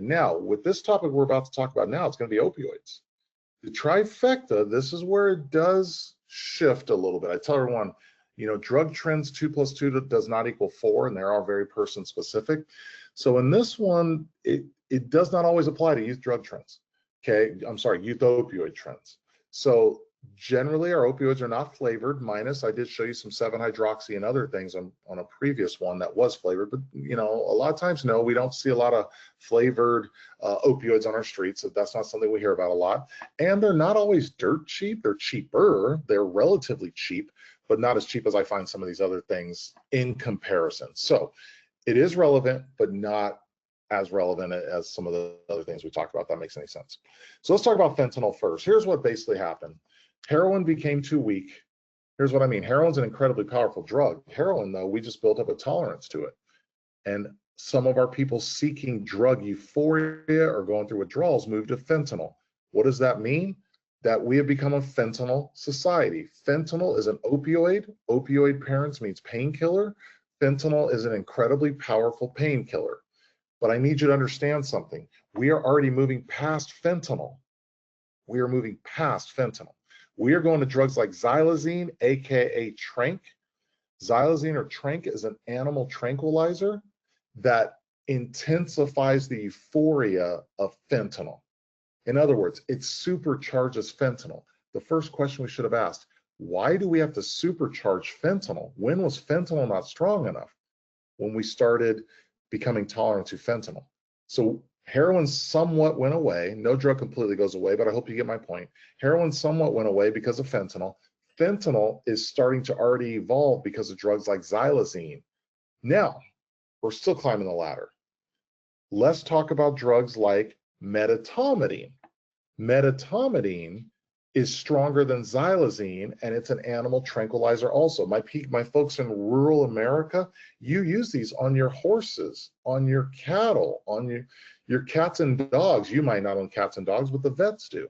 Now, with this topic we're about to talk about now, it's going to be opioids. The trifecta, this is where it does shift a little bit. I tell everyone, you know, drug trends 2 + 2 does not equal 4, and they are very person specific. So in this one, it does not always apply to youth drug trends. Okay, I'm sorry, youth opioid trends. So generally, our opioids are not flavored, minus I did show you some 7-hydroxy and other things on a previous one that was flavored, but you know, a lot of times, no, we don't see a lot of flavored opioids on our streets. So that's not something we hear about a lot. And they're not always dirt cheap. They're cheaper. They're relatively cheap, but not as cheap as I find some of these other things in comparison. So it is relevant, but not as relevant as some of the other things we talked about. If that makes any sense. So let's talk about fentanyl first. Here's what basically happened. Heroin became too weak. Here's what I mean. Heroin's an incredibly powerful drug. Heroin, though, we just built up a tolerance to it. And some of our people seeking drug euphoria or going through withdrawals moved to fentanyl. What does that mean? That we have become a fentanyl society. Fentanyl is an opioid. Opioid parents means painkiller. Fentanyl is an incredibly powerful painkiller. But I need you to understand something. We are already moving past fentanyl. We are moving past fentanyl. We are going to drugs like xylazine, aka tranq. Xylazine or tranq is an animal tranquilizer that intensifies the euphoria of fentanyl. In other words, it supercharges fentanyl. The first question we should have asked, why do we have to supercharge fentanyl? When was fentanyl not strong enough? When we started becoming tolerant to fentanyl. So heroin somewhat went away. No drug completely goes away, but I hope you get my point. Heroin somewhat went away because of fentanyl. Fentanyl is starting to already evolve because of drugs like xylazine. Now, we're still climbing the ladder. Let's talk about drugs like medetomidine. Medetomidine is stronger than xylazine, and it's an animal tranquilizer also. My folks in rural America, you use these on your horses, on your cattle, on your cats and dogs. You might not own cats and dogs, but the vets do.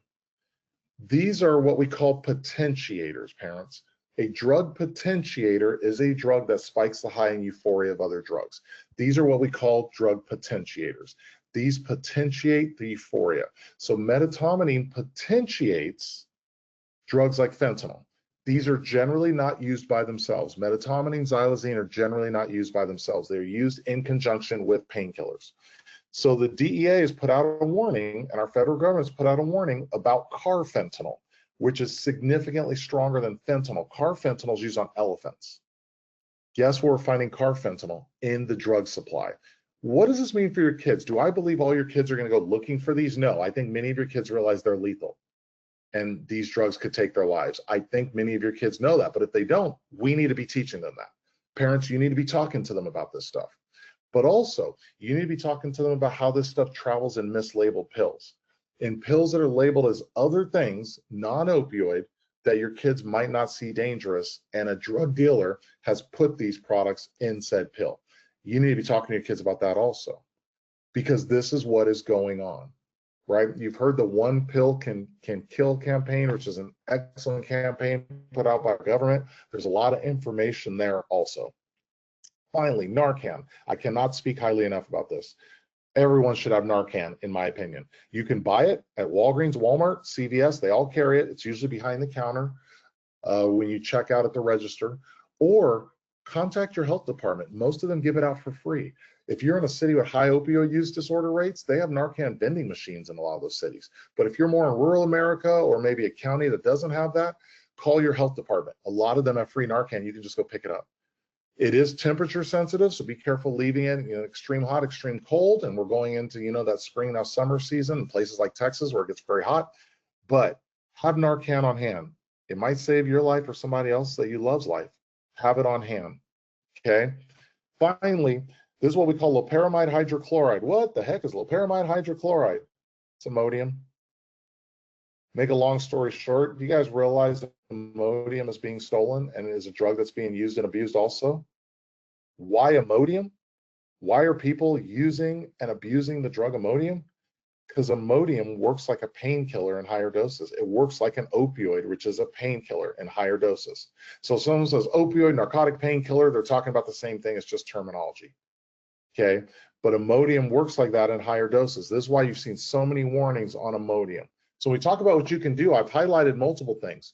These are what we call potentiators, parents. A drug potentiator is a drug that spikes the high and euphoria of other drugs. These are what we call drug potentiators. These potentiate the euphoria. So medetomidine potentiates drugs like fentanyl. These are generally not used by themselves. Medetomidine, xylazine are generally not used by themselves. They're used in conjunction with painkillers. So the DEA has put out a warning, and our federal government has put out a warning about carfentanil, which is significantly stronger than fentanyl. Carfentanil is used on elephants. Guess where we're finding carfentanil? In the drug supply. What does this mean for your kids? Do I believe all your kids are going to go looking for these? No, I think many of your kids realize they're lethal and these drugs could take their lives. I think many of your kids know that, but if they don't, we need to be teaching them that. Parents, you need to be talking to them about this stuff. But also, you need to be talking to them about how this stuff travels in mislabeled pills. In pills that are labeled as other things, non-opioid, that your kids might not see dangerous, and a drug dealer has put these products in said pill. You need to be talking to your kids about that also, because this is what is going on, right? You've heard the one pill can kill campaign, which is an excellent campaign put out by the government. There's a lot of information there also. Finally, Narcan. I cannot speak highly enough about this. Everyone should have Narcan, in my opinion. You can buy it at Walgreens, Walmart, CVS. They all carry it. It's usually behind the counter when you check out at the register, or contact your health department. Most of them give it out for free. If you're in a city with high opioid use disorder rates, they have Narcan vending machines in a lot of those cities. But if you're more in rural America or maybe a county that doesn't have that, call your health department. A lot of them have free Narcan. You can just go pick it up. It is temperature sensitive, so be careful leaving it in extreme hot, extreme cold, and we're going into, that spring, now summer season in places like Texas where it gets very hot. But have Narcan on hand. It might save your life or somebody else that you love's life. Have it on hand, okay? Finally, this is what we call loperamide hydrochloride. What the heck is loperamide hydrochloride? It's Imodium. Make a long story short, do you guys realize that Imodium is being stolen and it is a drug that's being used and abused also? Why Imodium? Why are people using and abusing the drug Imodium? Because Imodium works like a painkiller in higher doses. It works like an opioid, which is a painkiller in higher doses. So if someone says opioid, narcotic, painkiller, they're talking about the same thing. It's just terminology. okay? But Imodium works like that in higher doses. This is why you've seen so many warnings on Imodium. So when we talk about what you can do, I've highlighted multiple things.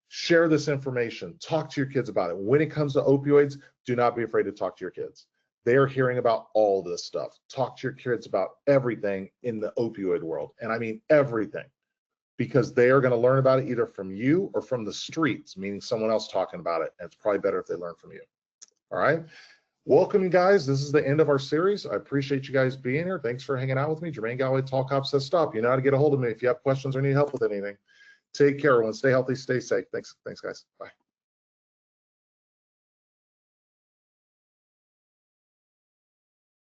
Share this information, talk to your kids about it. When it comes to opioids, do not be afraid to talk to your kids. They are hearing about all this stuff. Talk to your kids about everything in the opioid world. And I mean everything, because they are going to learn about it either from you or from the streets, meaning someone else talking about it. And it's probably better if they learn from you. All right. Welcome, you guys. This is the end of our series. I appreciate you guys being here. Thanks for hanging out with me. Jermaine Galloway, Tall Cop Says Stop. You know how to get a hold of me if you have questions or need help with anything. Take care, everyone. Stay healthy, stay safe. Thanks, guys. Bye.